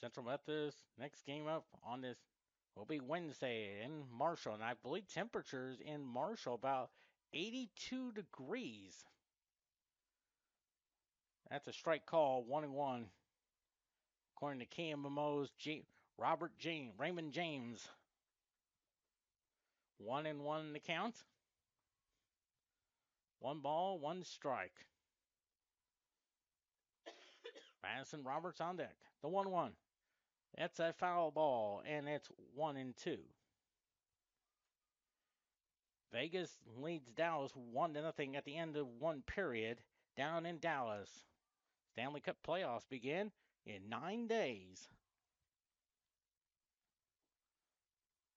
Central Methodist, next game up on this will be Wednesday in Marshall. And I believe temperatures in Marshall about 82 degrees. That's a strike call, 1-1. According to KMMO's Raymond James. 1-1 the count. One ball, one strike. Madison Roberts on deck. The 1-1. That's a foul ball, and it's 1-2. Vegas leads Dallas 1-0 at the end of one period down in Dallas. Stanley Cup playoffs begin in 9 days.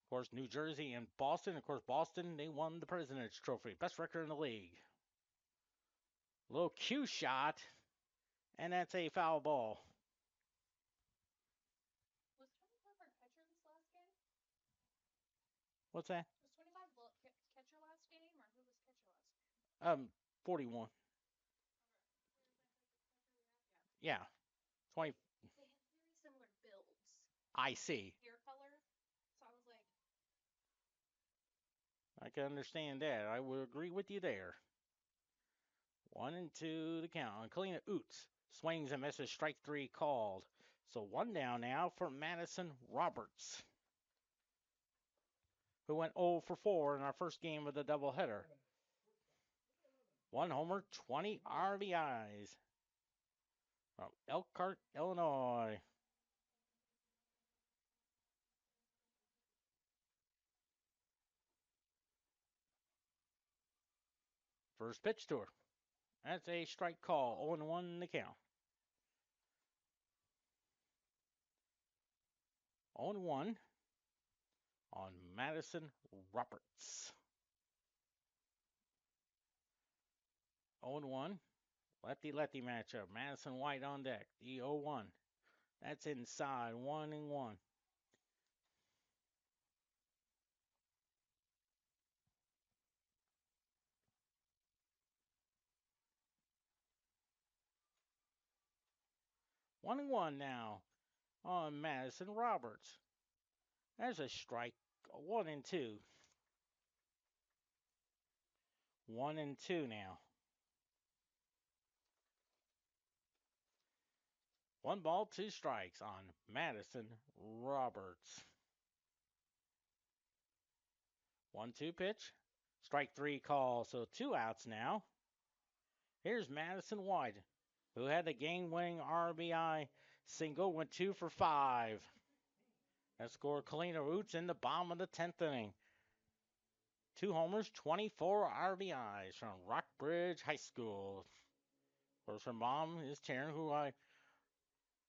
Of course, New Jersey and Boston. Of course, Boston, they won the President's Trophy. Best record in the league. Little cue shot, and that's a foul ball. Was 25 our catcher this last game? What's that? Was 25 catcher last game, or who was catcher last game? 41. Yeah, 20. They have very similar builds. I see. Hair color. So I was like, I can understand that. I would agree with you there. 1-2 the count. Kalina Oots swings and misses, strike three called. So one down now for Madison Roberts, who went 0 for 4 in our first game of the doubleheader. One homer, 20 RBIs from Elkhart, Illinois. First pitch to her. That's a strike call, 0-1 the count. 0-1 on Madison Roberts. 0-1. Lefty-lefty matchup. Madison White on deck. The 0-1. That's inside. 1-1. One and one now on Madison Roberts. There's a strike. 1-2. 1-2 now. One ball, two strikes on Madison Roberts. 1-2 pitch. Strike three call, so 2 outs now. Here's Madison White, who had the game-winning RBI single, went 2 for 5. That scored Kalina Roots in the bottom of the 10th inning. 2 homers, 24 RBIs from Rockbridge High School. Of course, her mom is Taryn, who I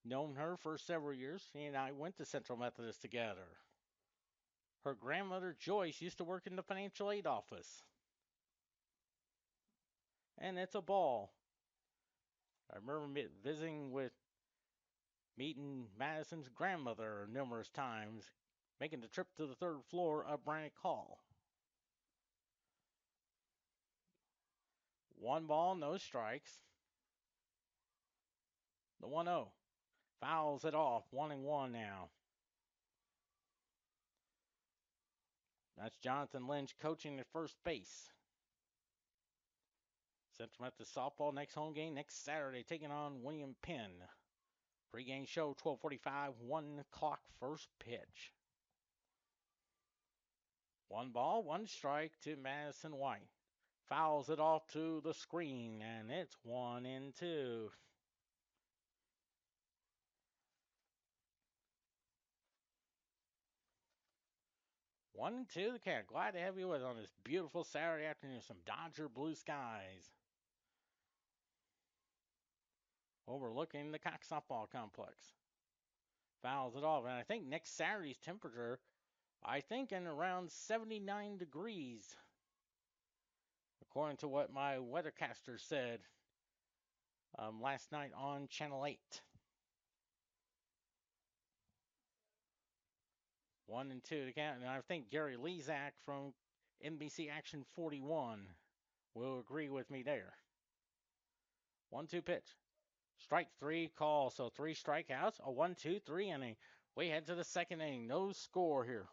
known her for several years. She and I went to Central Methodist together. Her grandmother, Joyce, used to work in the financial aid office. And it's a ball. I remember meeting Madison's grandmother numerous times, making the trip to the 3rd floor of Brannick Hall. One ball, no strikes. The 1-0. Fouls it off. 1-1 now. That's Jonathan Lynch coaching at first base. Central Methodist softball next home game next Saturday, taking on William Penn. Pre-game show 12:45, 1 o'clock first pitch. One ball, one strike to Madison White. Fouls it off to the screen, and it's 1-2. One and two, the count. Glad to have you with us on this beautiful Saturday afternoon. Some Dodger blue skies overlooking the Cox softball complex. Fouls it off, and I think next Saturday's temperature, I think in around 79 degrees, according to what my weathercaster said last night on Channel 8. 1-2 to count, and I think Gary Lezak from NBC Action 41 will agree with me there. 1-2 pitch. Strike three call. So three strikeouts, a 1-2-3 inning. We head to the second inning. No score here.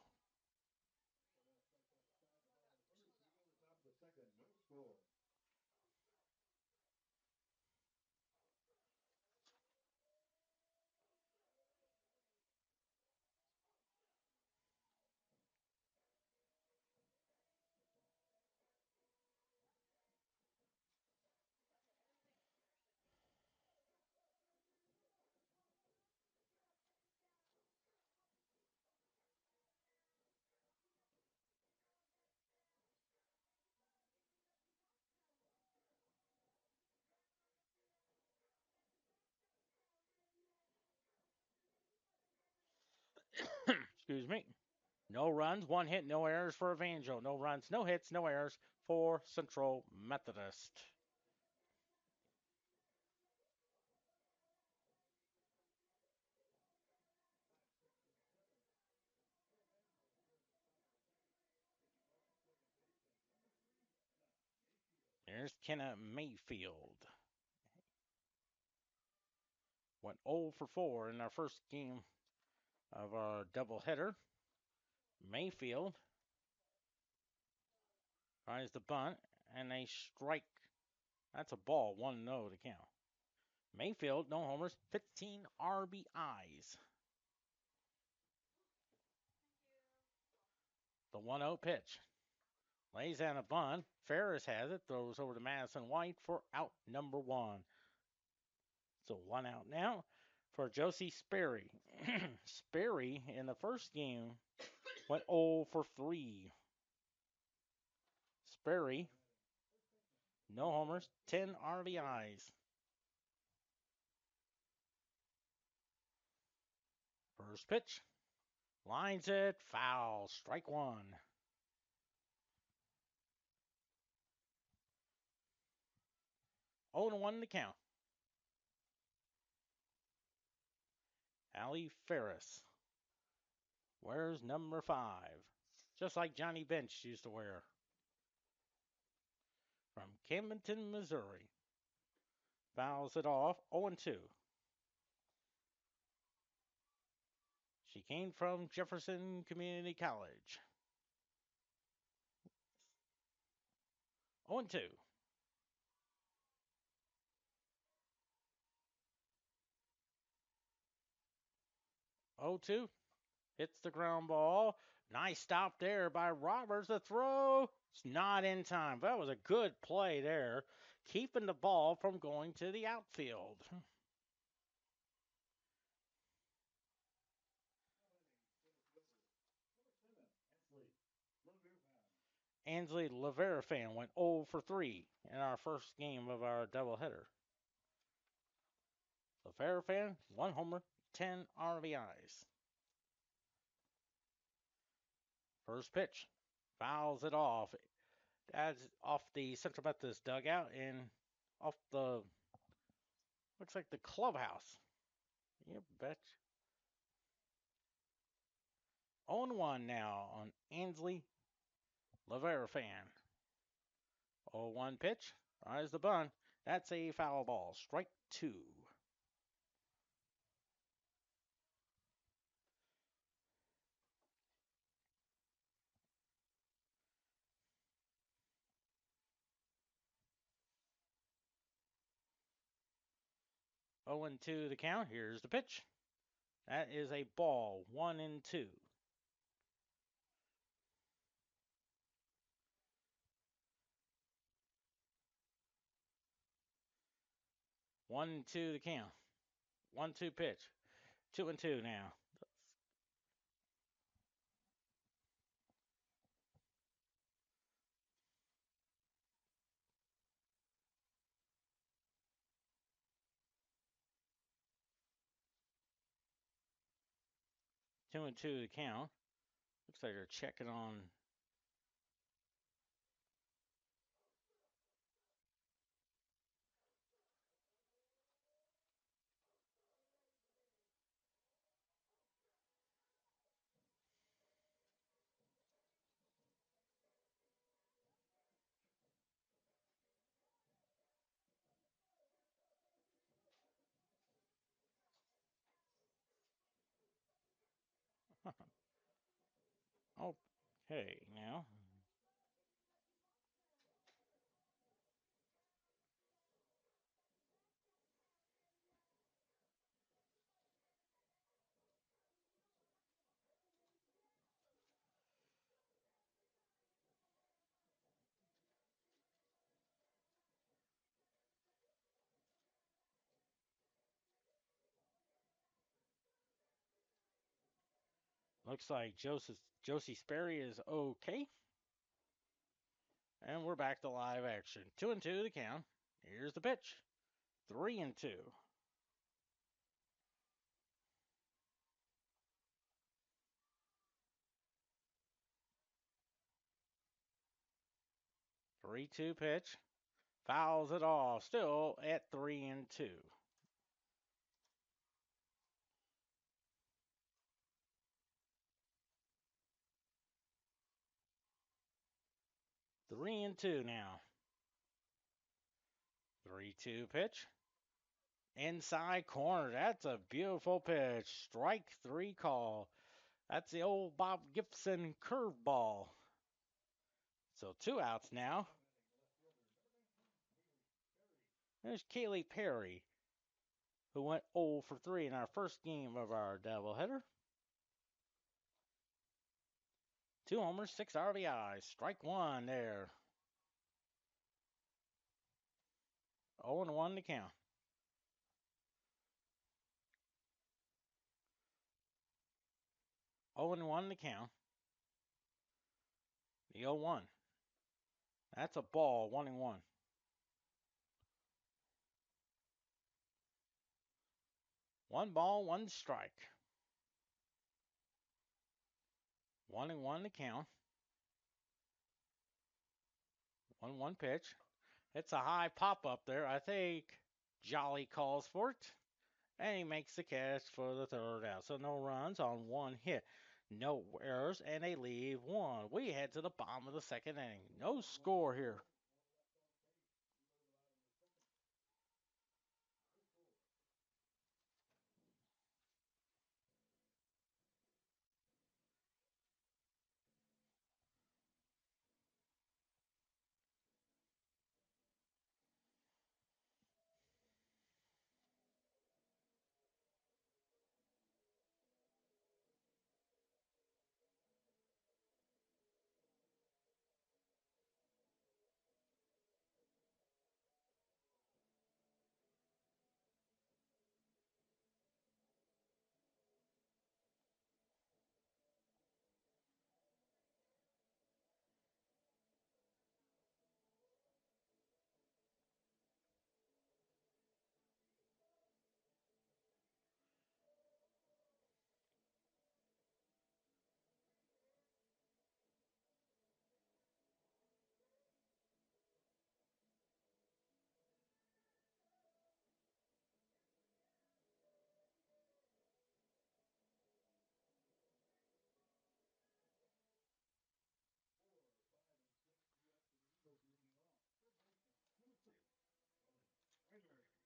Excuse me. No runs, one hit, no errors for Evangel. No runs, no hits, no errors for Central Methodist. There's Kenna Mayfield. Went 0 for 4 in our first game of our doubleheader. Mayfield tries the bunt, and a strike. That's a ball, 1-0 to count. Mayfield, no homers, 15 RBIs. The 1-0 pitch. Lays down a bunt. Ferris has it, throws over to Madison White for out number 1. So 1 out now for Josie Sperry. Sperry in the first game went 0 for 3. Sperry, no homers, 10 RBIs. First pitch, lines it, foul, strike 1. 0-1 to count. Allie Ferris wears number 5, just like Johnny Bench used to wear. From Camdenton, Missouri. Fouls it off, 0-2. She came from Jefferson Community College. 0-2. 0-2. Hits the ground ball. Nice stop there by Roberts. The throw. It's not in time. That was a good play there, keeping the ball from going to the outfield. Ansley Leverifan went 0 for 3 in our first game of our doubleheader. Leverifan, 1 homer, 10 RBIs. First pitch, fouls it off. That's off the Central Methodist dugout and off the, looks like the clubhouse. You betcha. 0-1 now on Ansley Leverifan. 0-1 pitch. Rise the bunt. That's a foul ball. Strike 2. Oh and 2 the count. Here's the pitch. That is a ball. 1-2. 1-2 the count. 1-2 pitch. 2-2 now. 2-2 the count. Looks like they're checking on. Okay, now. Looks like Josie Sperry is okay. And we're back to live action. 2-2 the count. Here's the pitch. 3-2. 3-2 pitch. Fouls it off. Still at 3-2. 3-2 now. 3-2 pitch. Inside corner. That's a beautiful pitch. Strike 3 call. That's the old Bob Gibson curveball. So 2 outs now. There's Kaylee Perry, who went 0 for 3 in our first game of our doubleheader. 2 homers, 6 RBIs. Strike 1 there. 0-1 to count. 0-1 to count. The 0-1. That's a ball, 1-1. 1 ball, 1 strike. 1-1 to count. 1-1 pitch. It's a high pop up there. I think Jolly calls for it. And he makes the catch for the 3rd out. So no runs on 1 hit. No errors, and they leave 1. We head to the bottom of the 2nd inning. No score here.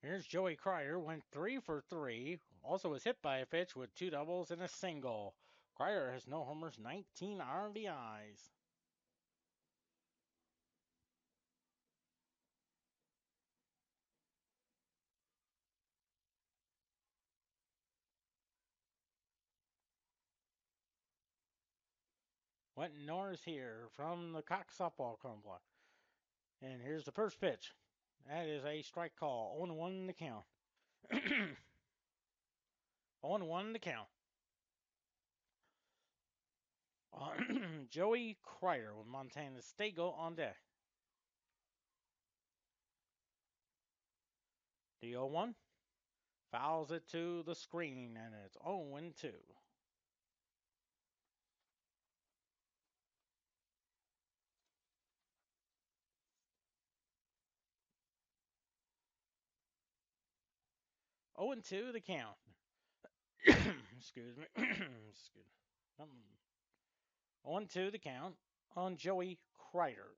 Here's Joey Cryer, went 3 for 3. Also was hit by a pitch with 2 doubles and a single. Cryer has no homers, 19 RBIs. Went Norris here from the Cox Softball Complex. And here's the first pitch. That is a strike call. 0-1 the count. 0-1 the count. Joey Cryer with Montana Stego on deck. The 0-1 fouls it to the screen, and it's 0-2. Oh and 2 the count. Excuse me. Excuse me. 0-2 the count on Joey Cryer.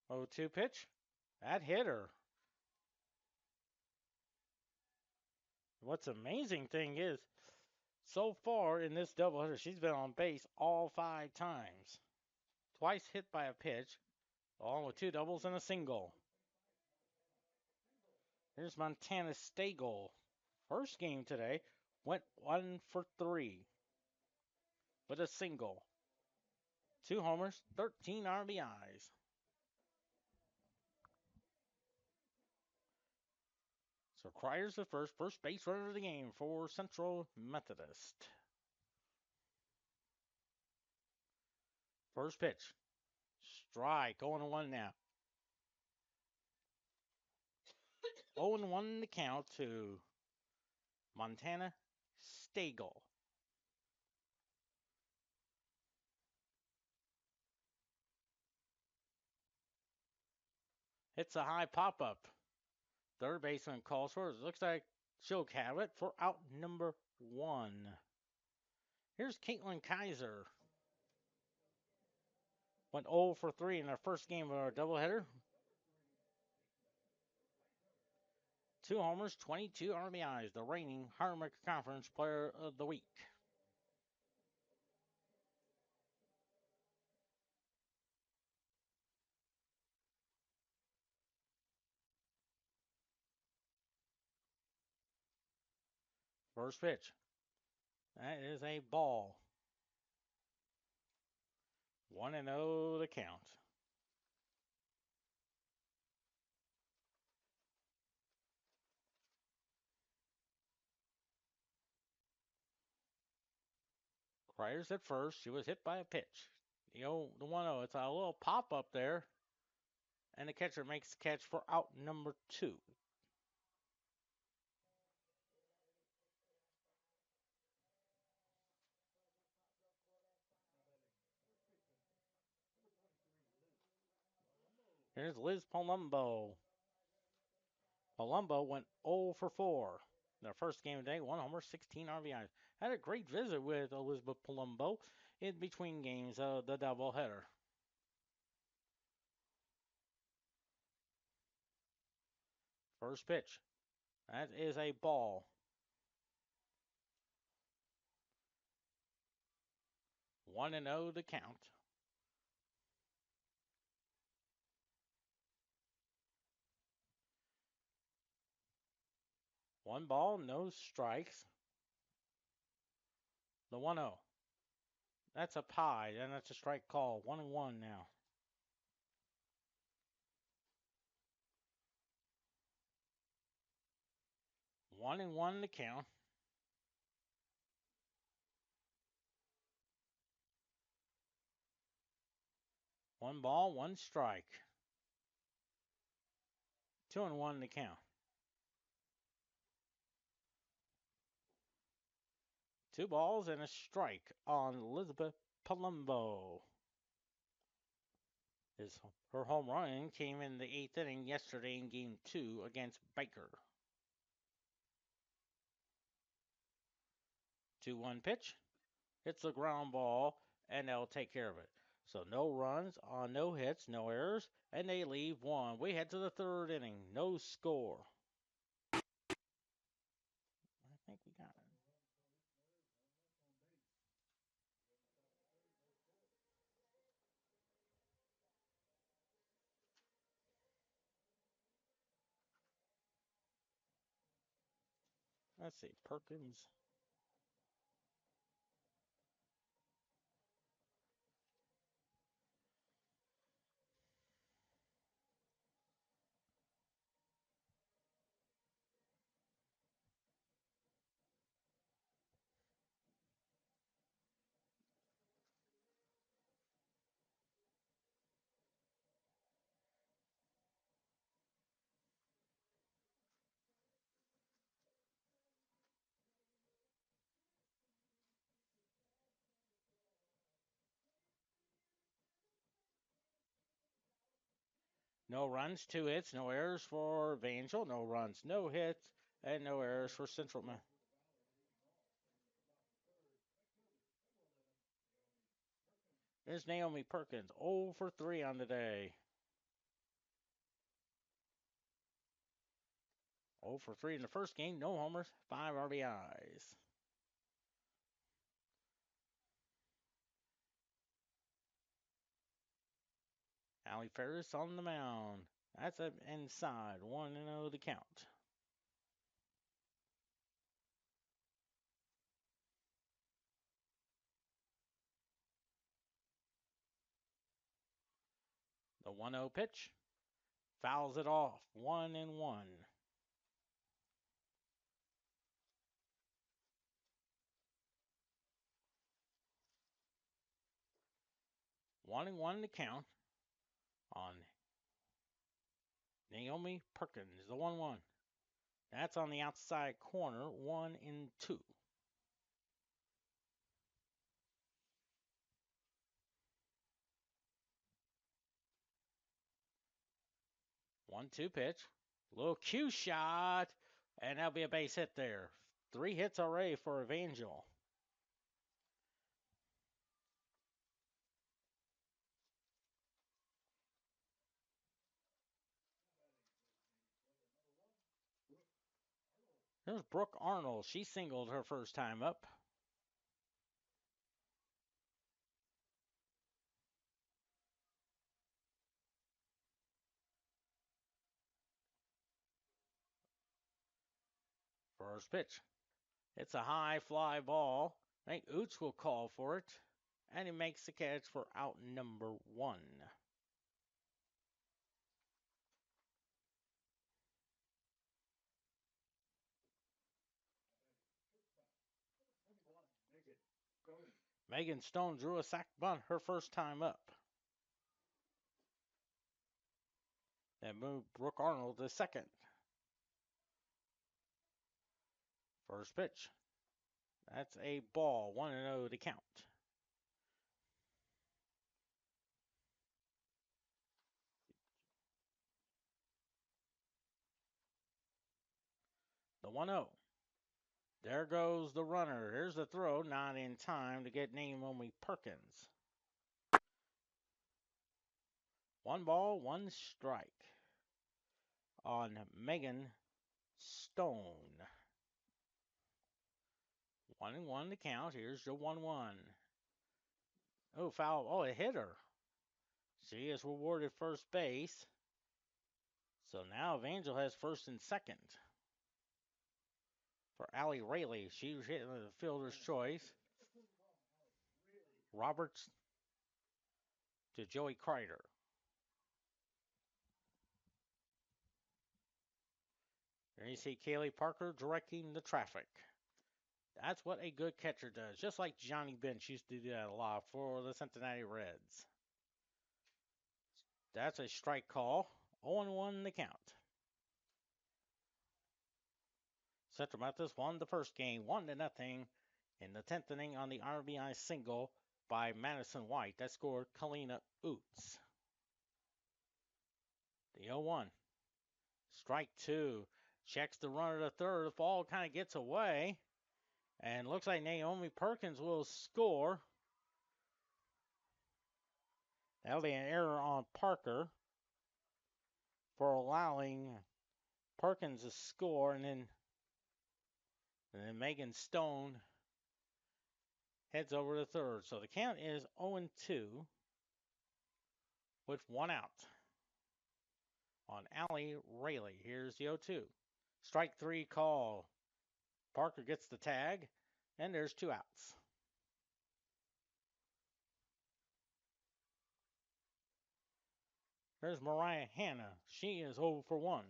0-2 pitch. That hit her. what's amazing thing is, so far in this doubleheader, she's been on base all 5 times. Twice hit by a pitch, along with 2 doubles and a single. Here's Montana Stagel. First game today, went 1 for 3 with a single. 2 homers, 13 RBIs. So Cryer's the first base runner of the game for Central Methodist. First pitch. Strike, 0-1 now. 0-1 the count to Montana Stagel. Hits a high pop-up. Third baseman calls for it. Looks like she'll have it for out number 1. Here's Caitlin Kaiser. Went 0 for 3 in their first game of our doubleheader. 2 homers, 22 RBIs. The reigning Harmon Conference Player of the Week. First pitch. That is a ball. 1-0 the count. Cryer's at first. She was hit by a pitch. The 1-0. It's a little pop up there. And the catcher makes the catch for out number 2. Here's Liz Palumbo. Palumbo went 0 for 4. Their first game of the day, 1 homer, 16 RBIs. Had a great visit with Elizabeth Palumbo in between games of the doubleheader. First pitch. That is a ball. 1-0 the count. One ball, no strikes. The 1-0. That's a pie, and that's a strike call. 1-1 now. One and one to count. One ball, one strike. 2-1 to count. 2 balls and a strike on Elizabeth Palumbo. Her home run came in the 8th inning yesterday in Game 2 against Baker. 2-1 pitch. Hits the ground ball, and they'll take care of it. So no runs on no hits, no errors, and they leave 1. We head to the 3rd inning. No score. I think we got it. Let's see, Perkins. No runs, 2 hits, no errors for Evangel. No runs, no hits, and no errors for Central. There's Naomi Perkins, 0 for 3 on the day. 0 for 3 in the first game, no homers, 5 RBIs. Allie Ferris on the mound. That's up inside, 1-0 to count. The 1-0 pitch. Fouls it off, 1-1. 1-1 to count on Naomi Perkins, the 1-1. That's on the outside corner, 1-2. One-two pitch. Little cue shot. And that'll be a base hit there. 3 hits already for Evangel. There's Brooke Arnold. She singled her first time up. First pitch. It's a high fly ball. I think Oots will call for it. And he makes the catch for out number 1. Megan Stone drew a sac bunt her first time up. That moved Brooke Arnold to second. First pitch. That's a ball, 1-0 to count. The 1-0. There goes the runner. Here's the throw, not in time to get Naomi Perkins. 1 ball, 1 strike on Megan Stone. 1-1 to count. Here's the 1-1. Oh, foul. Oh, it hit her. She is rewarded first base. So now Evangel has first and second. For Allie Rayleigh, she was hitting the fielder's choice. Roberts to Joey Kreider. There you see Kaylee Parker directing the traffic. That's what a good catcher does. Just like Johnny Bench used to do that a lot for the Cincinnati Reds. That's a strike call. 0-1 the count. Central Methodist won the first game 1-0 in the 10th inning on the RBI single by Madison White. That scored Kalina Oots. The 0-1. Strike 2. Checks the runner to third. The ball kind of gets away. And looks like Naomi Perkins will score. That'll be an error on Parker for allowing Perkins to score. And then Megan Stone heads over to third. So the count is 0-2 with 1 out on Allie Rayleigh. Here's the 0-2. Strike 3 call. Parker gets the tag, and there's 2 outs. There's Mariah Hanna. She is 0 for 1.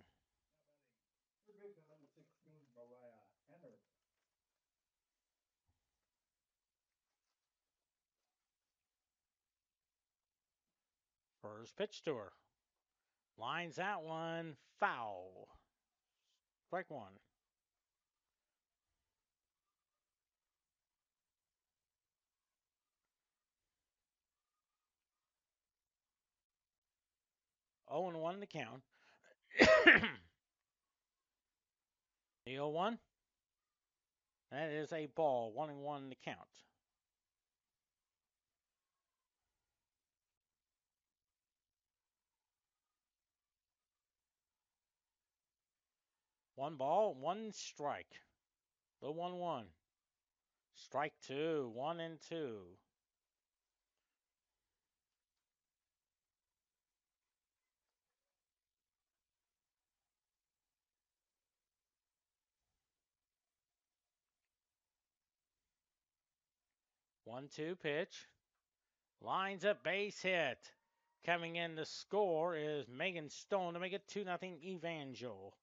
First pitch to her. Lines that one foul. Strike 1. Oh and 1 to count. The 0-1. That is a ball. 1-1 to count. One ball, one strike. The 1-1. Strike two, 1-2. One-two pitch. Lines up, base hit. Coming in to score is Megan Stone to make it 2-0 Evangel.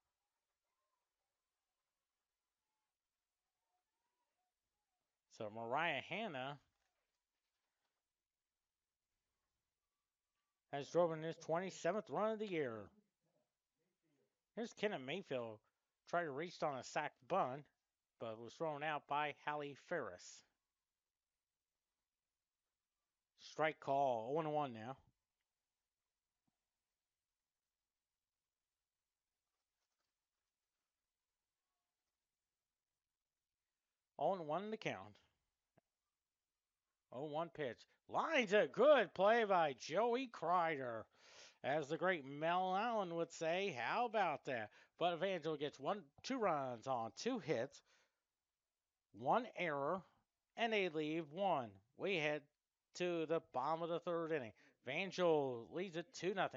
So Mariah Hanna has driven his 27th run of the year. Here's Kenneth Mayfield. Tried to reach on a sacked bunt, but was thrown out by Hallie Ferris. Strike call, 0-1 now. On 1 to count. 0-1 pitch. Lines a good play by Joey Kreider. As the great Mel Allen would say, how about that? But Evangel gets 2 runs on 2 hits, 1 error, and they leave 1. We head to the bottom of the 3rd inning. Evangel leads it 2-0.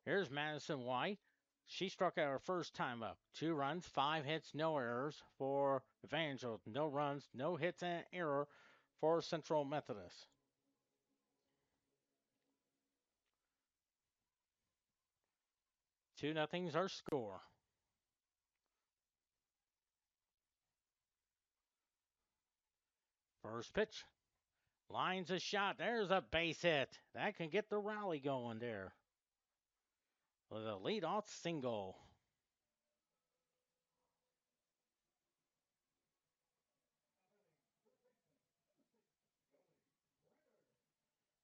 Here's Madison White. She struck out her first time up. 2 runs, 5 hits, no errors for Evangel. No runs, no hits, and an error for Central Methodist. 2-0's our score. First pitch. Lines a shot. There's a base hit. That can get the rally going there. With a leadoff single.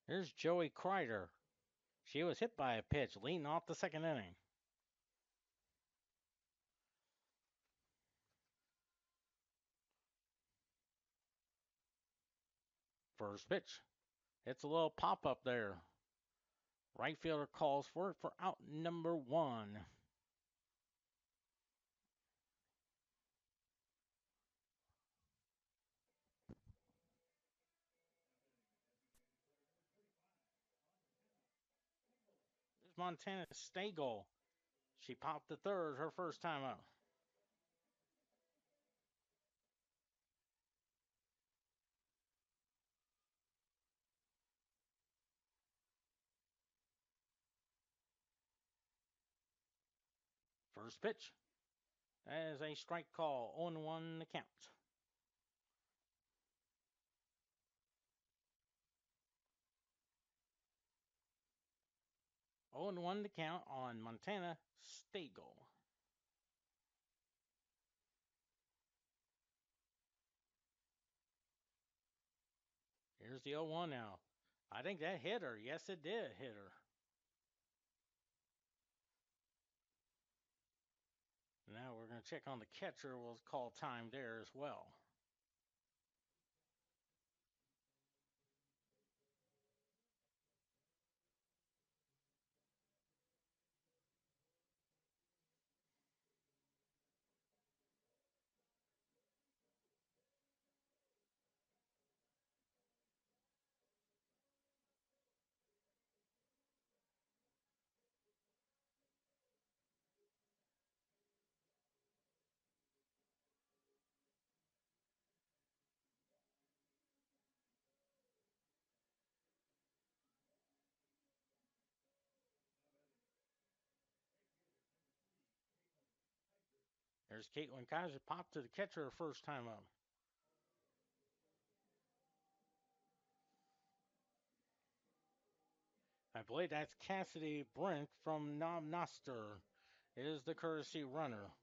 Here's Joey Kreider. She was hit by a pitch leading off the second inning. First pitch. It's a little pop up there. Right fielder calls for it for out number 1. There's Montana Stagel. She popped to third her first time out. First pitch. That is a strike call. 0-1 the count. 0-1 the count on Montana Stagel. Here's the 0-1 now. I think that hit her. Yes, it did hit her. Now we're going to check on the catcher. We'll call time there as well. There's Caitlin Kaiser popped to the catcher her first time up. I believe that's Cassidy Brent from Knob Noster. Is the courtesy runner.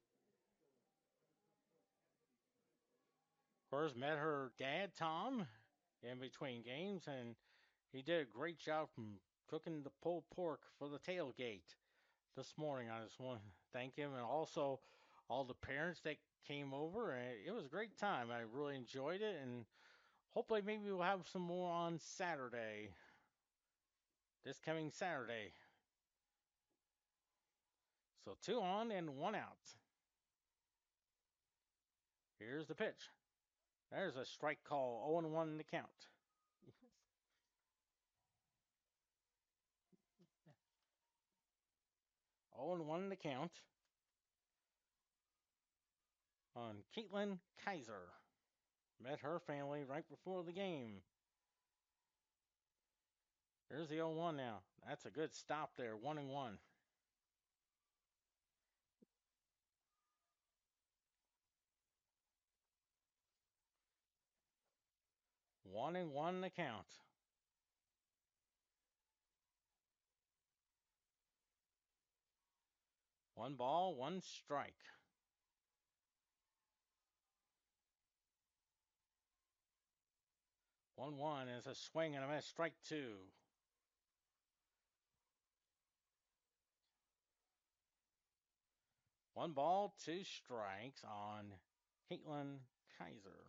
Of course, met her dad, Tom, in between games, and he did a great job from cooking the pulled pork for the tailgate this morning. I just want to thank him and also all the parents that came over. And it was a great time. I really enjoyed it, and hopefully maybe we'll have some more on Saturday, this coming Saturday. So 2 on and 1 out. Here's the pitch. There's a strike call. 0-1 the count. 0-1 the count on Caitlin Kaiser. Met her family right before the game. Here's the 0-1 now. That's a good stop there. 1-1. 1-1 the count. 1 ball, 1 strike. 1-1 is a swing and a miss. Strike 2. 1 ball, 2 strikes on Caitlin Kaiser.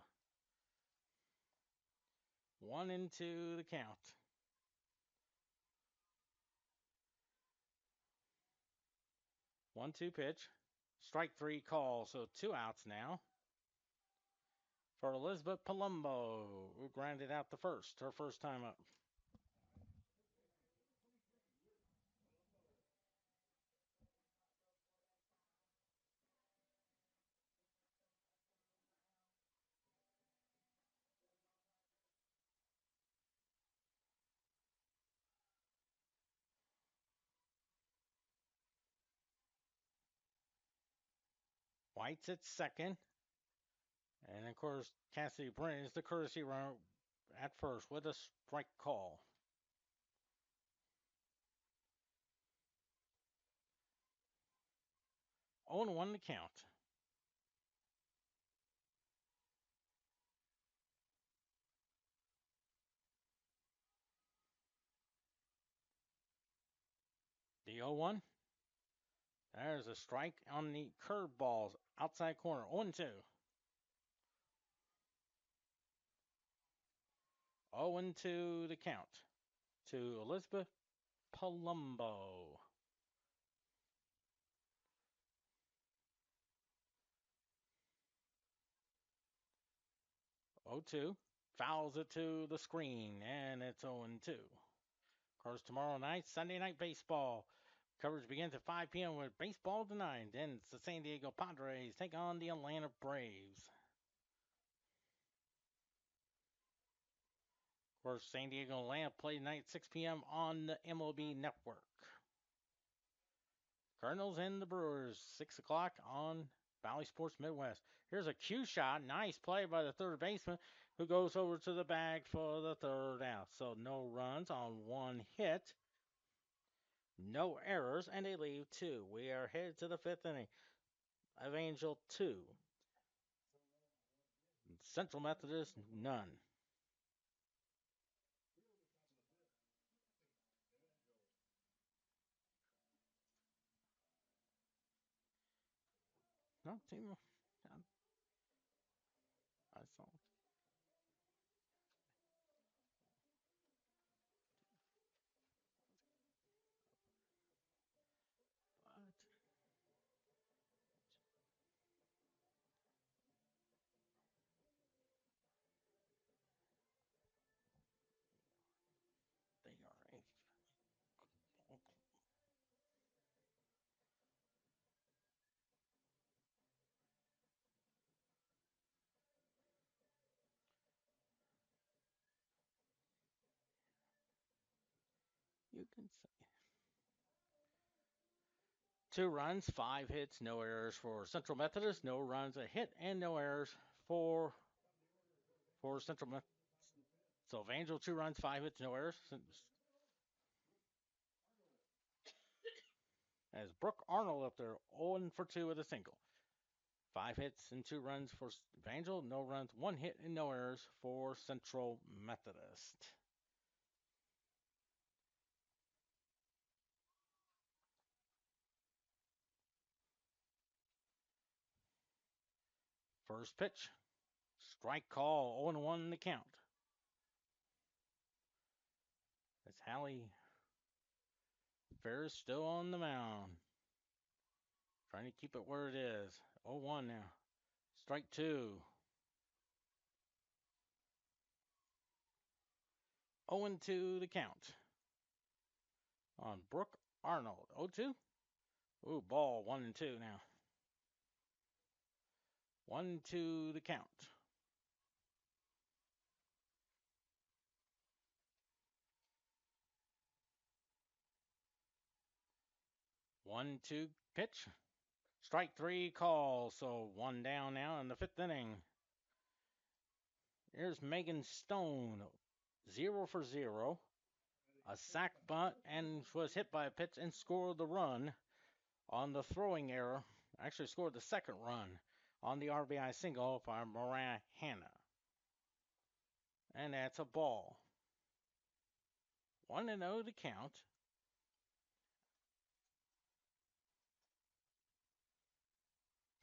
1-2 the count. 1-2 pitch. Strike 3 call, so 2 outs now for Elizabeth Palumbo, who grounded out her first time up. White's at second. And of course, Cassidy Brent is the courtesy runner at first with a strike call. 0-1 to count. The 0-1. There's a strike on the curveballs. Outside corner. 0-2. 0-2 the count to Elizabeth Palumbo. 0-2. Fouls it to the screen, and it's 0-2. Of course, tomorrow night, Sunday Night Baseball. Coverage begins at 5 p.m. with baseball tonight. Then it's the San Diego Padres take on the Atlanta Braves. Of course, San Diego and Atlanta play tonight at 6 p.m. on the MLB Network. Cardinals and the Brewers, 6 o'clock on Valley Sports Midwest. Here's a cue shot. Nice play by the third baseman who goes over to the bag for the third out. So no runs on one hit. No errors, and they leave two. We are headed to the fifth inning. Evangel 2. Central Methodist, none. No, team. I saw. But they are a. You can say. 2 runs, 5 hits, no errors for Central Methodist. No runs, a hit, and no errors for Central Methodist. So Evangel, 2 runs, 5 hits, no errors. As Brooke Arnold up there, 0 for 2 with a single. 5 hits and 2 runs for Evangel. No runs, 1 hit, and no errors for Central Methodist. First pitch. Strike call, 0-1 the count. As Hallie Ferris still on the mound. Trying to keep it where it is. 0-1 now. Strike 2. 0-2 the count. On Brooke Arnold. 0-2. Ooh, ball 1-2 now. 1-2 the count. One, two pitch. Strike 3 call. So 1 down now in the fifth inning. Here's Megan Stone. 0 for 0. A sac bunt and was hit by a pitch and scored the run on the throwing error. Actually scored the second run on the RBI single by Mariah Hanna. And that's a ball. 1-0 to count.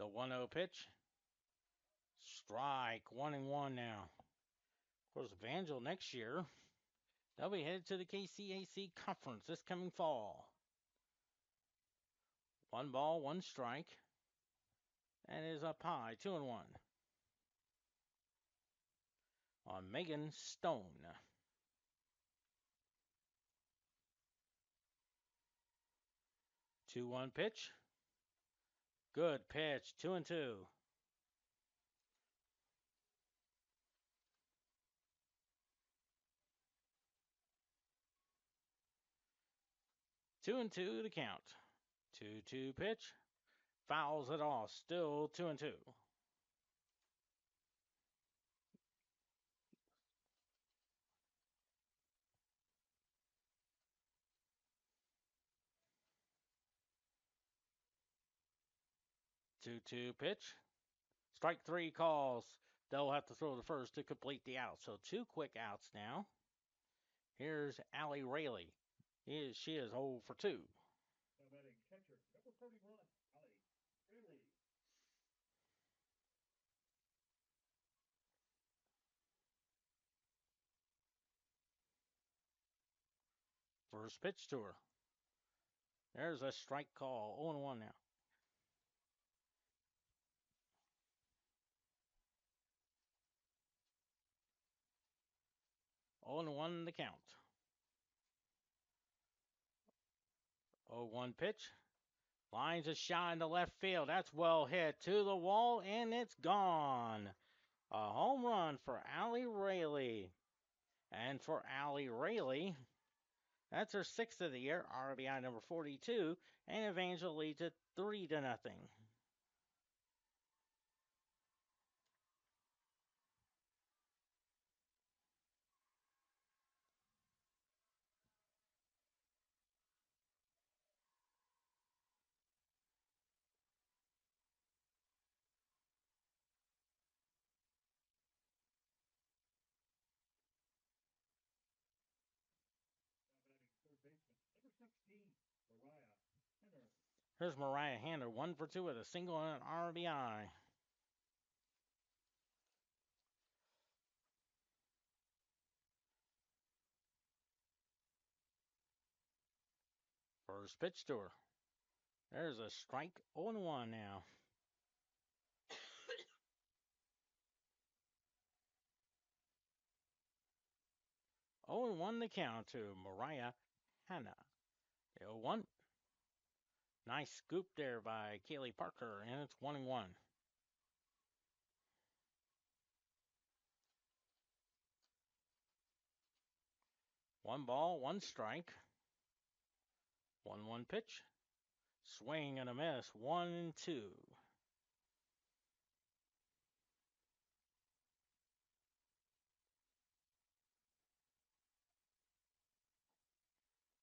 The 1-0 pitch. Strike. 1-1 now. Of course, Evangel next year, they'll be headed to the KCAC conference this coming fall. 1 ball, 1 strike. And is up high. 2-1. On Megan Stone. 2-1 pitch. Good pitch. 2-2. 2-2 the count. 2-2 pitch. Fouls it off. Still 2-2. 2-2 pitch. Strike three calls. They'll have to throw the first to complete the out. So 2 quick outs now. Here's Allie Rayleigh. She is 0 for 2. First pitch to her. There's a strike call. 0-1 now. 0-1 the count. 0-1 pitch. Lines a shot into left field. That's well hit to the wall, and it's gone. A home run for Allie Rayleigh. And for Allie Rayleigh, that's her 6th of the year, RBI number 42, and Evangel leads it 3-0. Here's Mariah Hanner, 1 for 2 with a single and an RBI. First pitch to her. There's a strike. 0-1 now. 0-1 the count to Mariah Hanna. 0-1. Nice scoop there by Kaylee Parker, and it's 1-1. 1 ball, 1 strike. 1-1 pitch. Swing and a miss. 1-2.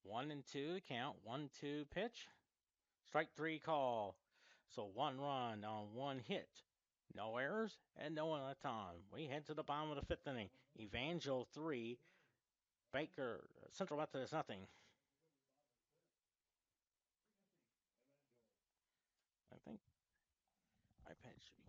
1-2 the count. 1-2 pitch. Strike three call. So 1 run on 1 hit. No errors and no one left on. We head to the bottom of the 5th inning. Evangel 3, Baker, Central Methodist nothing. I think iPad should be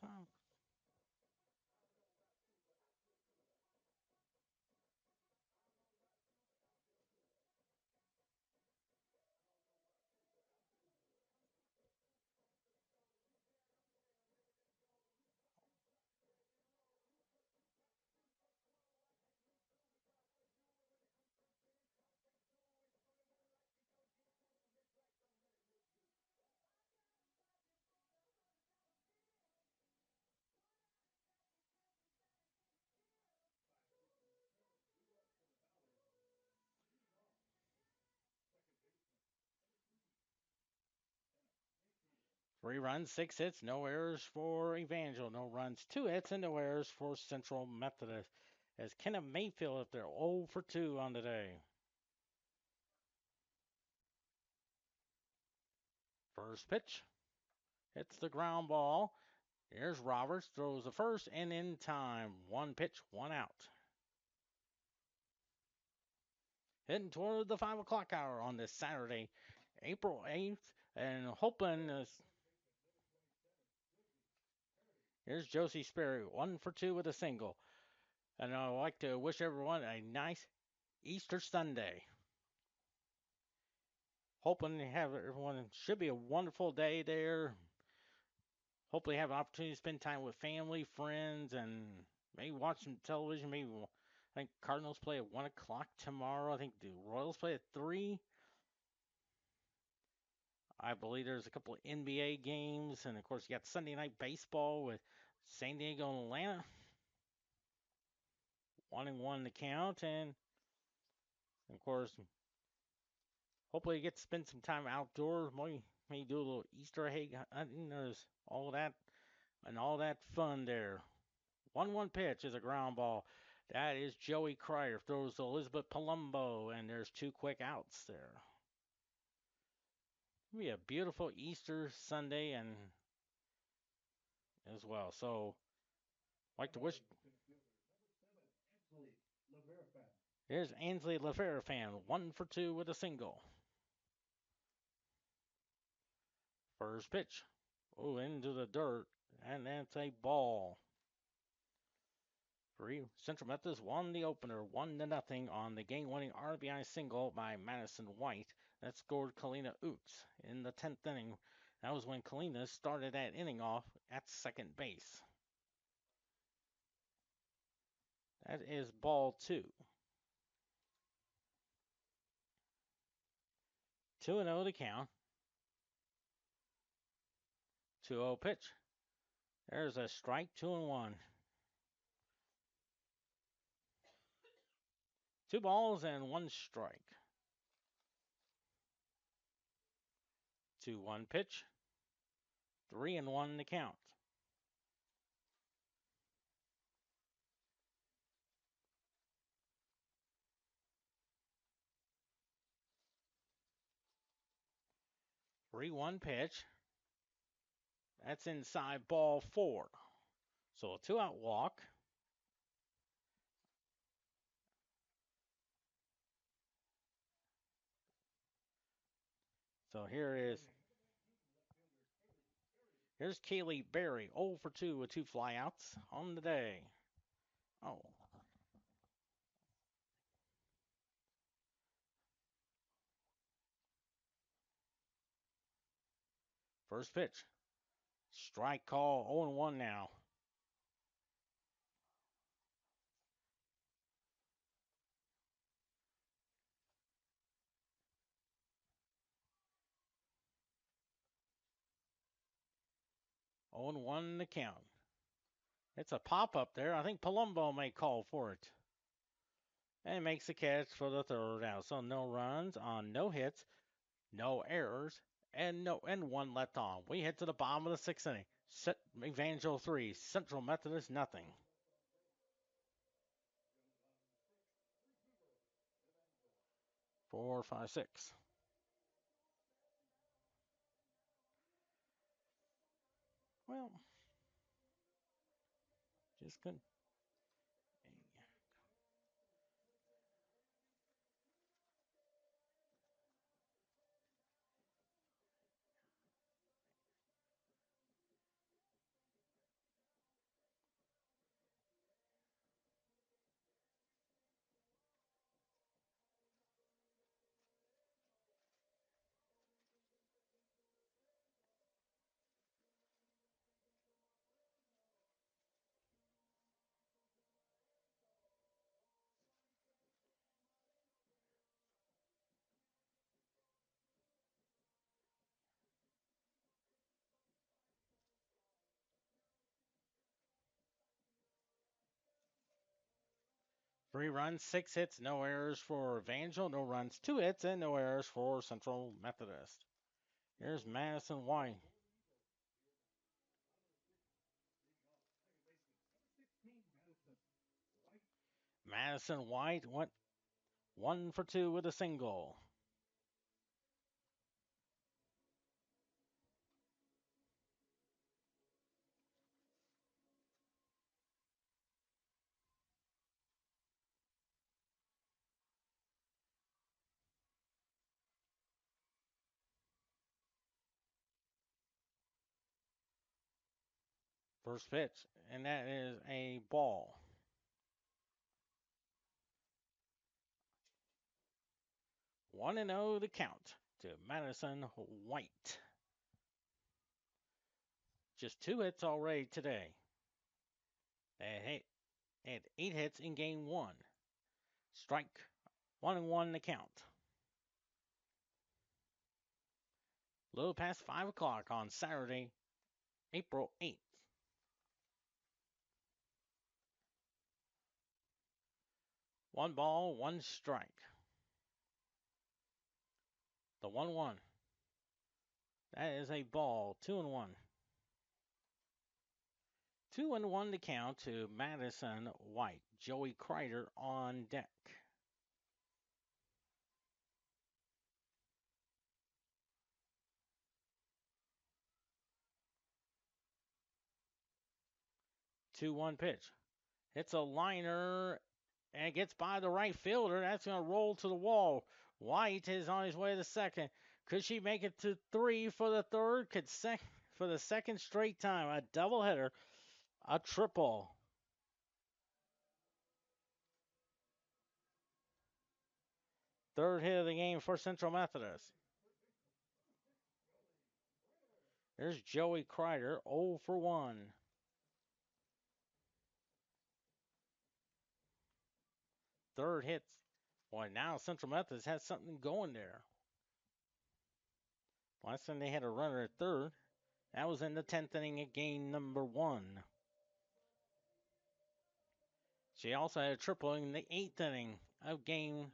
Time. 3 runs, 6 hits, no errors for Evangel. No runs, 2 hits, and no errors for Central Methodist. As Kenneth Mayfield, if they're 0 for 2 on the day. First pitch hits the ground ball. Here's Roberts, throws the first, and in time. 1 pitch, 1 out. Heading toward the 5 o'clock hour on this Saturday, April 8th, and hoping. Here's Josie Sperry, 1 for 2 with a single. And I'd like to wish everyone a nice Easter Sunday. Hoping to have everyone, should be a wonderful day there. Hopefully have an opportunity to spend time with family, friends, and maybe watch some television. Maybe I think Cardinals play at 1 o'clock tomorrow. I think the Royals play at 3. I believe there's a couple of NBA games, and of course you got Sunday night baseball with San Diego and Atlanta. 1-1 to count, and of course, hopefully you get to spend some time outdoors. Maybe do a little Easter egg hunting. There's all that and all that fun there. 1-1 pitch is a ground ball. That is Joey Cryer. Throws to Elizabeth Palumbo, and there's 2 quick outs there. It'll be a beautiful Easter Sunday and as well. So, like to wish. Here's Ansley LaFerrafan, 1 for 2 with a single. First pitch. Oh, into the dirt, and that's a ball. Central Methodist won the opener 1-0 on the game-winning RBI single by Madison White. That scored Kalina Oots in the 10th inning. That was when Kalina started that inning off at second base. That is ball 2. 2-0 to count. 2-0 pitch. There's a strike, 2-1. 2 balls and 1 strike. 2-1 pitch. 3-1 to count. Three one pitch. That's inside ball 4. So a 2-out walk. So here's Kaylee Berry, 0 for 2 with 2 flyouts on the day. Oh. First pitch. Strike call, 0-1 now. Oh and 1 the count. It's a pop up there. I think Palumbo may call for it. And makes the catch for the 3rd out. So no runs on no hits, no errors, and 1 left on. We head to the bottom of the 6th inning. Evangel 3, Central Methodist nothing. 4, 5, 6. Well, just good. 3 runs, 6 hits, no errors for Evangel, no runs, 2 hits, and no errors for Central Methodist. Here's Madison White. Madison White went 1 for 2 with a single. First pitch, and that is a ball. 1-0 the count to Madison White. Just 2 hits already today. They had 8 hits in game 1. Strike 1-1 the count. A little past 5 o'clock on Saturday, April 8th. One ball, one strike. The 1-1. That is a ball, 2-1. 2-1 to count to Madison White. Joey Kreider on deck. Two-one pitch. Hits a liner and it gets by the right fielder. That's going to roll to the wall. White is on his way to second. Could she make it to 3 for the third? For the second straight time. A doubleheader. A triple. Third hit of the game for Central Methodist. There's Joey Kreider, 0 for 1. Third hit. Boy, now Central Methodist has something going there. Last time they had a runner at third. That was in the 10th inning of game number 1. She also had a triple in the 8th inning of game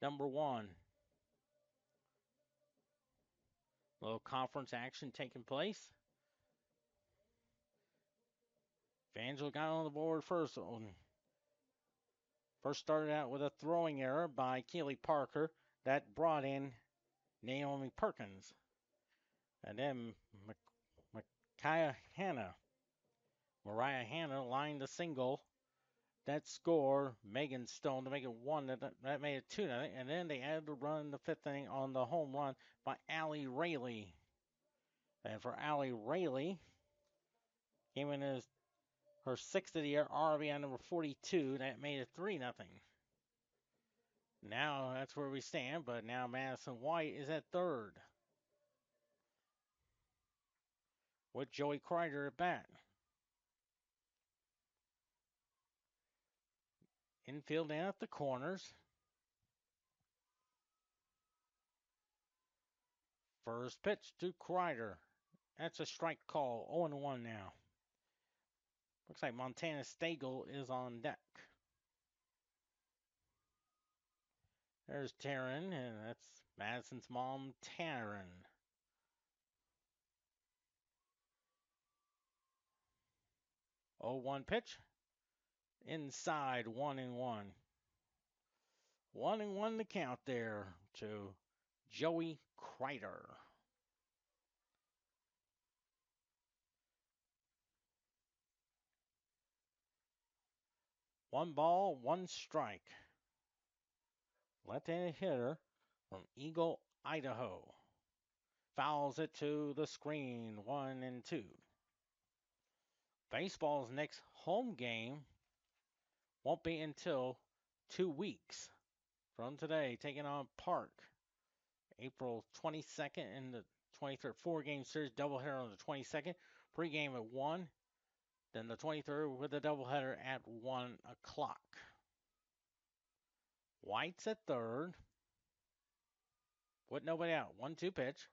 number 1. Little conference action taking place. Evangel got on the board first. First started out with a throwing error by Keely Parker that brought in Naomi Perkins. And then Mariah Hanna lined the single that score Megan Stone to make it 1. That made it 2. And then they added the run in the 5th inning on the home run by Allie Rayleigh. And for Allie Rayleigh, came in as her 6th of the year, RBI number 42. That made it 3-0. Now that's where we stand, but now Madison White is at third with Joey Kreider at bat. Infield and at the corners. First pitch to Kreider. That's a strike call. 0-1 now. Looks like Montana Stagel is on deck. There's Taryn, and that's Madison's mom, Taryn. 0-1 pitch. Inside, 1-1. 1-1 the count there to Joey Kreider. One ball, one strike. Left-handed hitter from Eagle, Idaho. Fouls it to the screen, 1-2. Baseball's next home game won't be until 2 weeks from today, taking on Park. April 22nd and the 23rd. 4-game series doubleheader on the 22nd. Pre-game at 1. Then the 23rd with a doubleheader at 1 o'clock. White's at third. With nobody out. 1-2 pitch.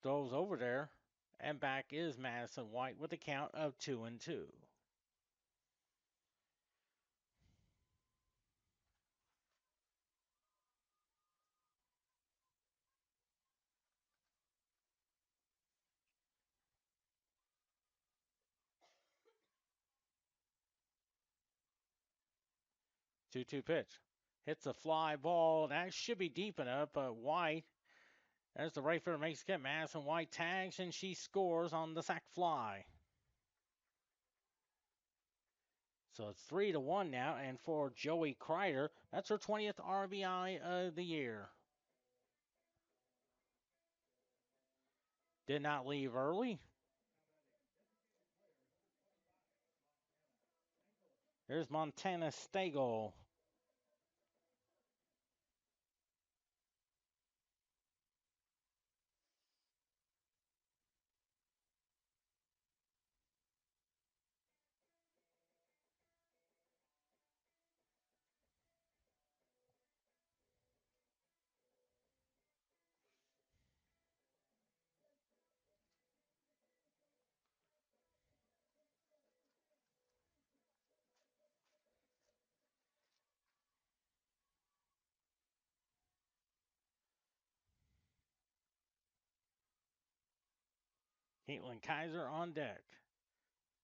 Throws over there. And back is Madison White with a count of 2-2. 2-2 pitch. Hits a fly ball. That should be deep enough, but White, there's the right fielder makes a catch. Madison White tags, and she scores on the sac fly. So it's 3-1 now, and for Joey Kreider, that's her 20th RBI of the year. Did not leave early. There's Montana Stagel. Caitlin Kaiser on deck.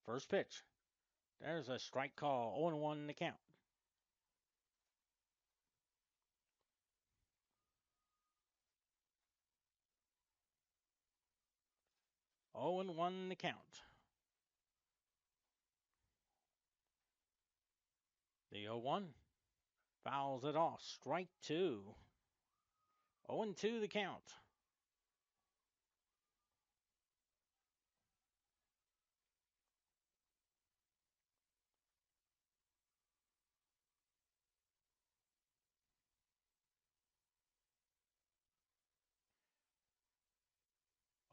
First pitch. There's a strike call. 0-1 the count. 0-1 the count. The 0-1 fouls it off. Strike 2. 0-2 the count.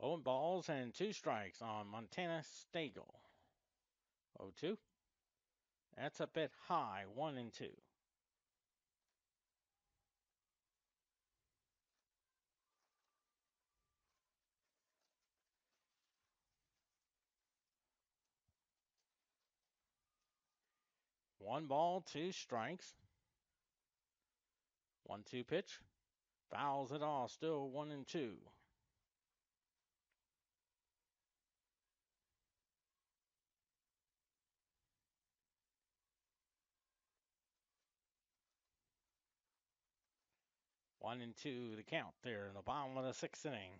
Owen balls and 2 strikes on Montana Stagel. 0-2. That's a bit high. 1-2. One ball, 2 strikes. 1-2 pitch. Fouls it off. Still 1-2. One and two the count there in the bottom of the 6th inning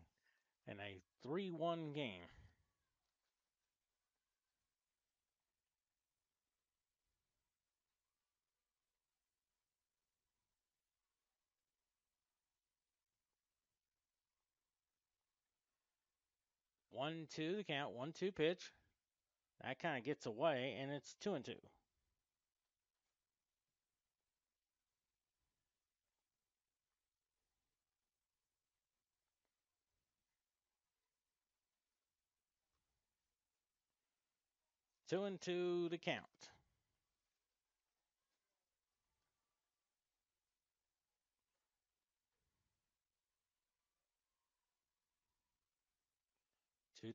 in a 3-1 game. One two the count. 1-2 pitch. That kind of gets away, and it's 2-2. Two and two the count.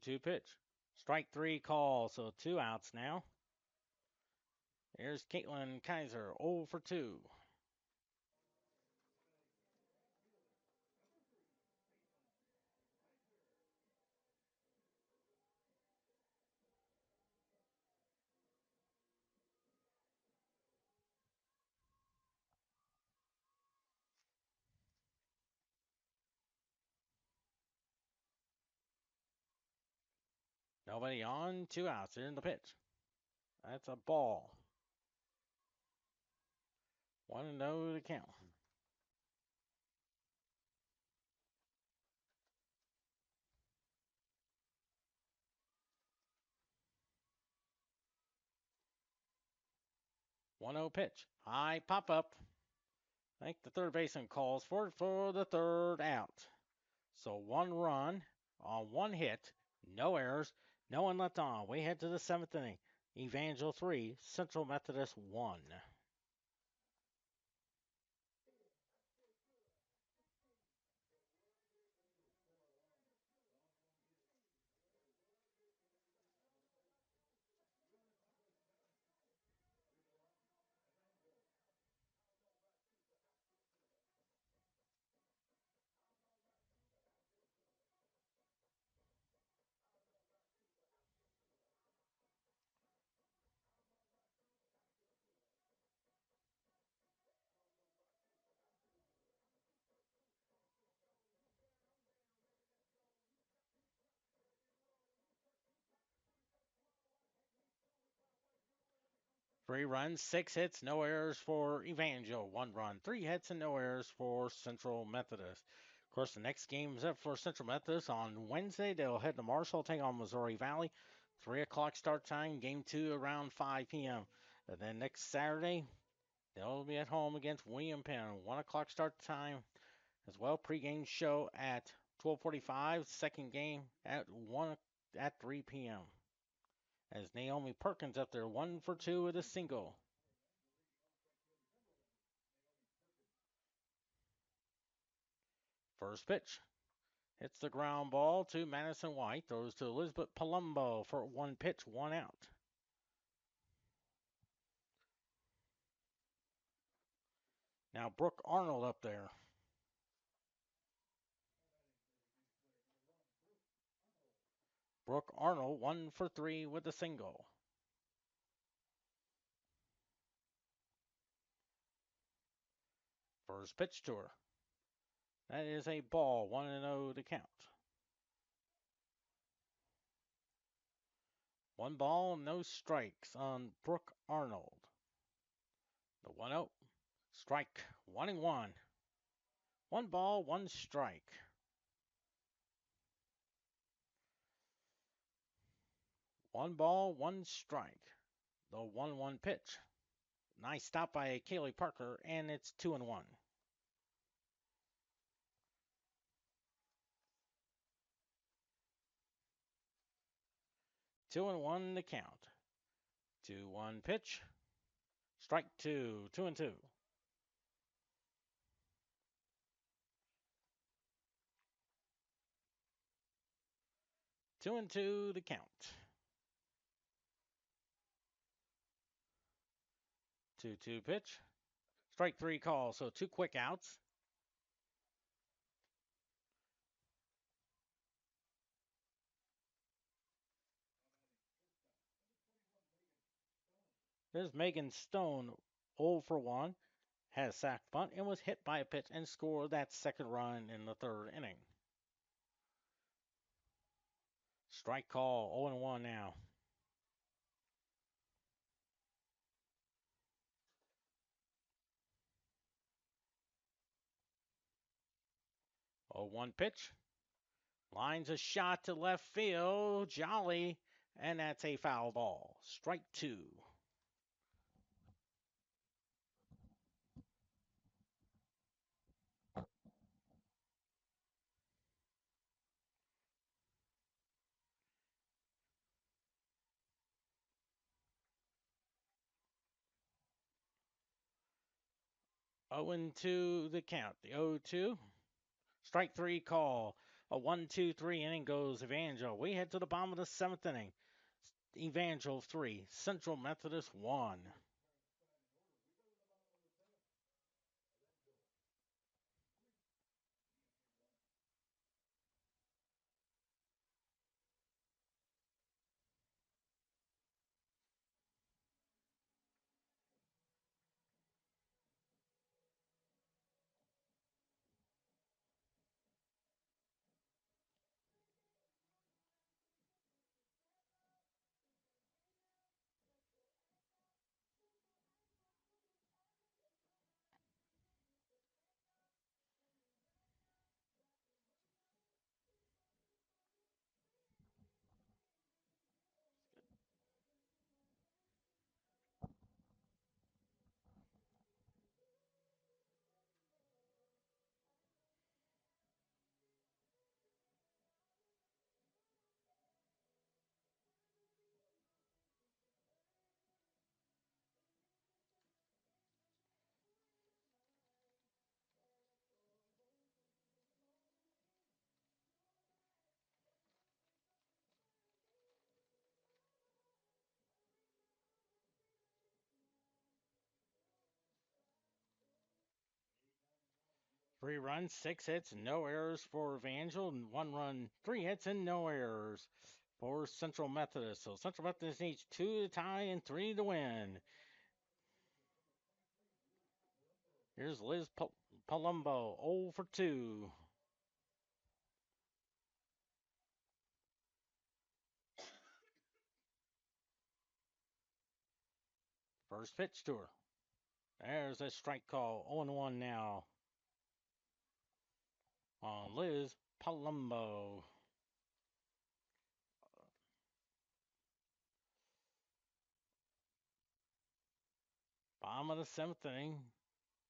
Two pitch. Strike 3 call, so 2 outs now. Here's Caitlin Kaiser, 0 for 2. Nobody on, 2 outs. Here in the pitch. That's a ball. 1-0 the count. One 0 pitch. High pop up. I think the third baseman calls for it for the 3rd out. So 1 run on 1 hit, no errors, no one left on. We head to the 7th inning. Evangel 3, Central Methodist 1. 3 runs, 6 hits, no errors for Evangel. 1 run, 3 hits, and no errors for Central Methodist. Of course, the next game is up for Central Methodist on Wednesday. They'll head to Marshall, take on Missouri Valley. 3 o'clock start time, game 2 around 5 p.m. And then next Saturday, they'll be at home against William Penn. 1 o'clock start time as well. Pre-game show at 12:45. Second game at 3 p.m. As Naomi Perkins up there, 1 for 2 with a single. First pitch. Hits the ground ball to Madison White. Throws to Elizabeth Palumbo for 1 pitch, 1 out. Now Brooke Arnold up there. Brooke Arnold, 1 for 3 with a single. First pitch to her. That is a ball, 1-0 to count. 1 ball, no strikes on Brooke Arnold. The 1-0. Strike, 1-1. 1 ball, 1 strike. 1 ball, 1 strike. The 1-1 pitch. Nice stop by Kaylee Parker, and it's 2-1. 2-1 to count. 2-1 pitch. Strike 2, 2-2. 2-2 to count. 2-2 pitch. Strike 3 call, so 2 quick outs. There's Megan Stone, 0 for 1. Had a sac bunt and was hit by a pitch and scored that second run in the 3rd inning. Strike call, 0-1 now. 0-1 pitch. Lines a shot to left field. Jolly. And that's a foul ball. Strike 2. Oh, 0-2 the count. The 0-2. Strike 3 call. A 1-2-3 inning goes Evangel. We head to the bottom of the 7th inning. Evangel 3, Central Methodist 1. Three runs, 6 hits, no errors for Evangel, and 1 run, 3 hits, and no errors for Central Methodist. So Central Methodist needs 2 to tie and 3 to win. Here's Liz Palumbo, 0 for 2. First pitch to her. There's a strike call. 0-1 now on Liz Palumbo. Bottom of the seventh inning.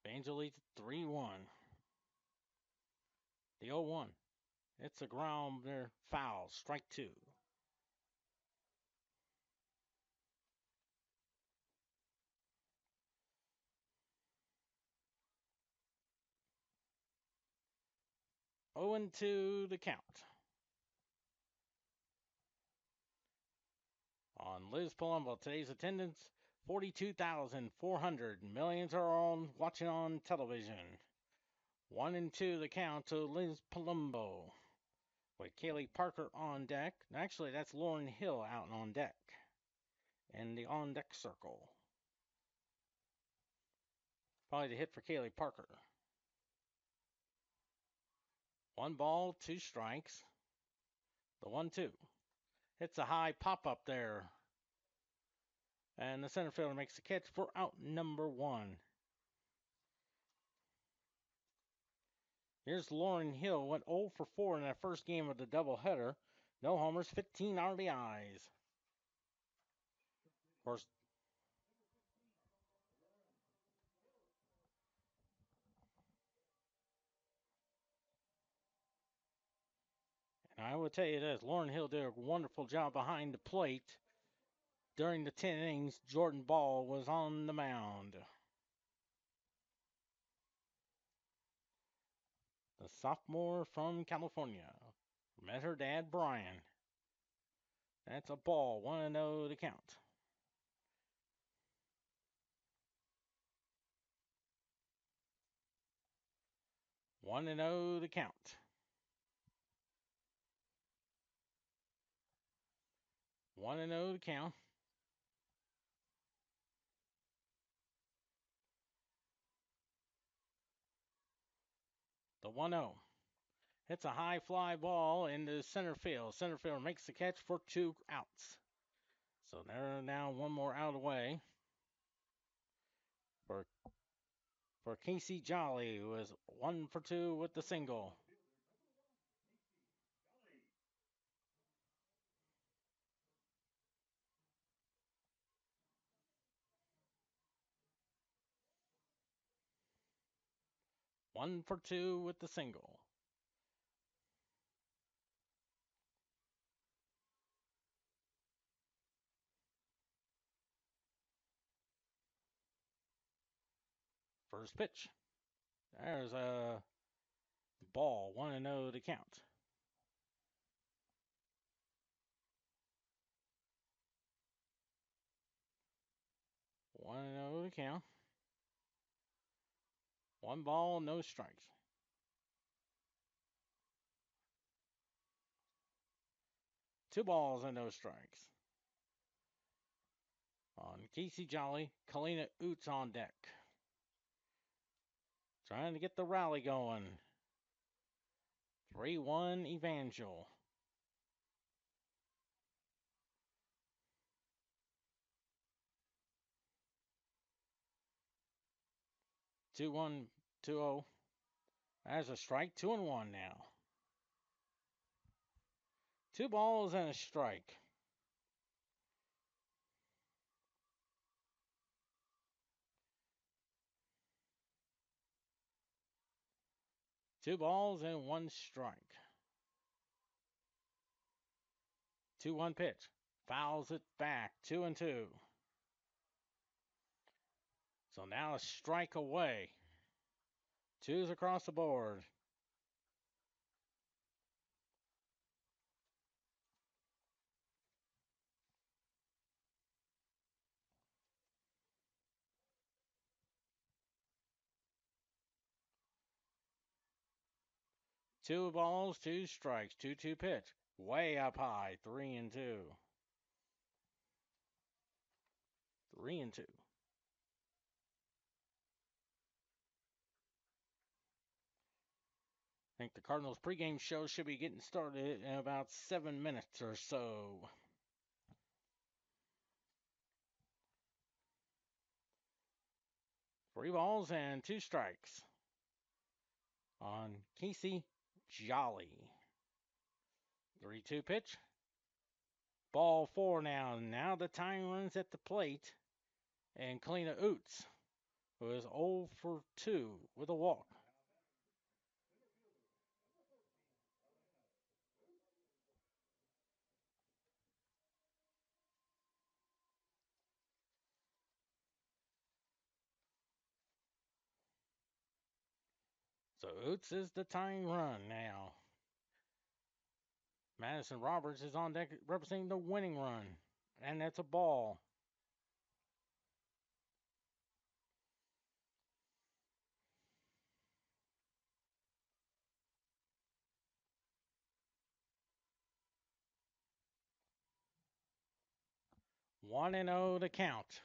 Evangel leads 3-1. The 0-1. It's a ground there. Foul. Strike two. Oh and 2 the count. On Liz Palumbo, today's attendance 42,400. Millions are on watching on television. 1-2 the count to Liz Palumbo. With Kaylee Parker on deck. Actually, that's Lauren Hill out on deck. In the on deck circle. Probably the hit for Kaylee Parker. 1 ball, 2 strikes. The 1-2. Hits a high pop up there. And the center fielder makes the catch for out number 1. Here's Lauren Hill. Went 0 for 4 in that first game of the doubleheader. No homers, 15 RBIs. Of course, and I will tell you this, Lauren Hill did a wonderful job behind the plate. During the 10 innings, Jordan Ball was on the mound. The sophomore from California. Met her dad, Brian. That's a ball, 1-0 to count. One and 0 to count. 1-0 to count. The 1-0. Hits a high fly ball into center field. Center fielder makes the catch for 2 outs. So they're now 1 more out away for Casey Jolly, who is 1 for 2 with the single. One for 2 with the single. First pitch. There's a ball, 1-0 to count. 1-0 to count. 1 ball, no strikes. 2 balls and no strikes. On Casey Jolly, Kalina Oots on deck. Trying to get the rally going. 3-1 Evangel. Two one 2-0. There's a strike. 2-1 now. 2 balls and a strike. Two balls and 1 strike. 2-1 pitch. Fouls it back. 2-2. So now a strike away. 2's across the board. Two balls, 2 strikes. 2-2 pitch. Way up high. 3-2. 3-2. I think the Cardinals pregame show should be getting started in about 7 minutes or so. 3 balls and 2 strikes on Casey Jolly. 3-2 pitch. Ball 4 now. Now the time runs at the plate. And Kalina Oots, who is 0 for 2 with a walk. So Oots is the tying run now. Madison Roberts is on deck representing the winning run. And that's a ball. One and 0 to count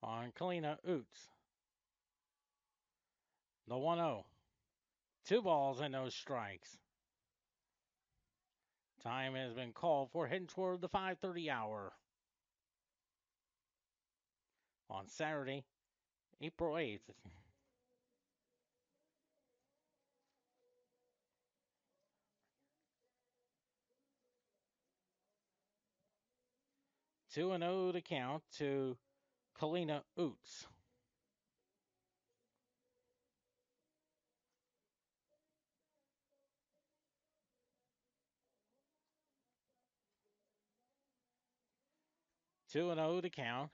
on Kalina Oots. The 1-0. 2 balls and no strikes. Time has been called for heading toward the 5:30 hour on Saturday, April 8th. 2-0 to count to Kalina Oots. Two and 0 to count.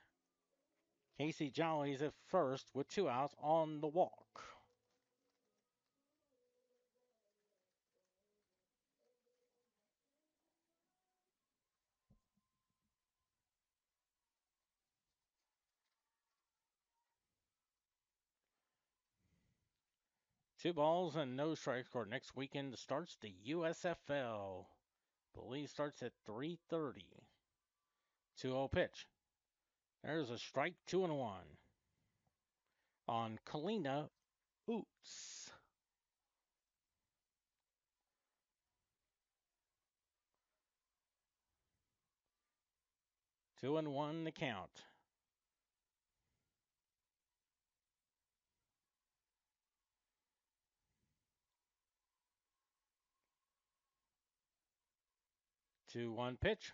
Casey Jolly's at first with 2 outs on the walk. Two balls and no strikes for next weekend starts the USFL. The league starts at 3:30. 2-0 pitch. There's a strike, 2-1 on Kalina Oots. 2-1 the count. Two one pitch.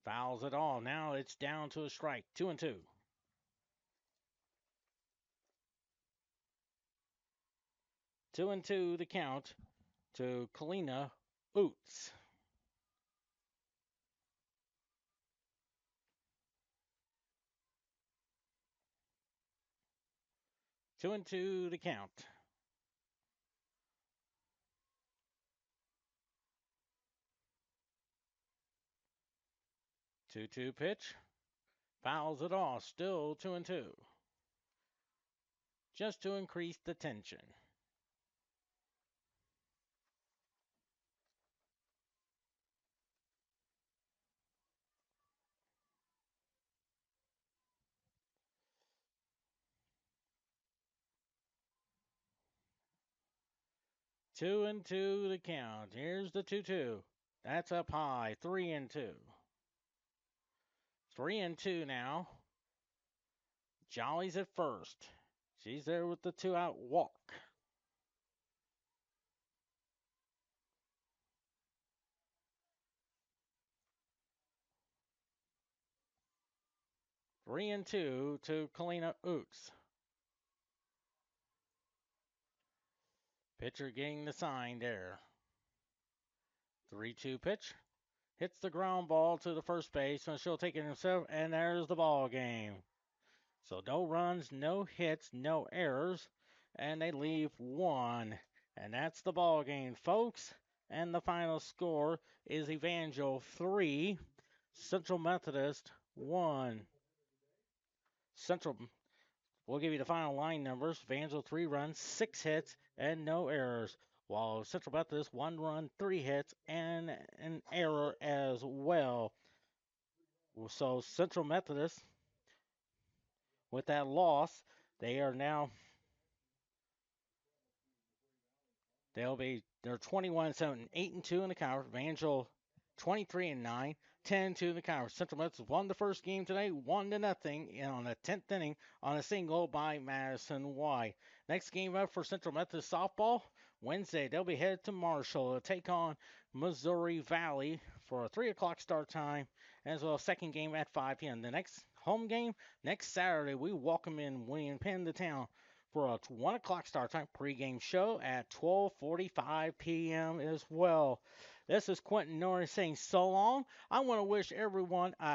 Fouls it all. Now it's down to a strike. 2-2. 2-2 the count to Kalina Oots. Two and two to count. 2-2 pitch. Fouls it off. Still 2-2. Just to increase the tension. Two and two to count. Here's the 2-2. That's up high. 3-2. 3-2 now. Jolly's at first. She's there with the 2-out walk. Three and two to Kalina Oots. Pitcher getting the sign there. 3-2 pitch. Hits the ground ball to the first base, and she'll take it herself, and there's the ball game. So no runs, no hits, no errors, and they leave one. And that's the ball game, folks. And the final score is Evangel 3, Central Methodist 1. Central, we'll give you the final line numbers. Evangel 3 runs, 6 hits, and no errors. While Central Methodist 1 run, 3 hits, and an error as well. So Central Methodist, with that loss, they're 21-7, 8-2 in the conference. Evangel 23-9, 10-2 the conference. Central Methodist won the first game today, 1-0, and on the 10th inning on a single by Madison White. Next game up for Central Methodist softball Wednesday. They'll be headed to Marshall to take on Missouri Valley for a 3 o'clock start time, as well as second game at 5 p.m. The next home game next Saturday, we welcome in William Penn to town for a 1 o'clock start time pregame show at 12:45 p.m. as well. This is Quentin Norris saying so long. I want to wish everyone a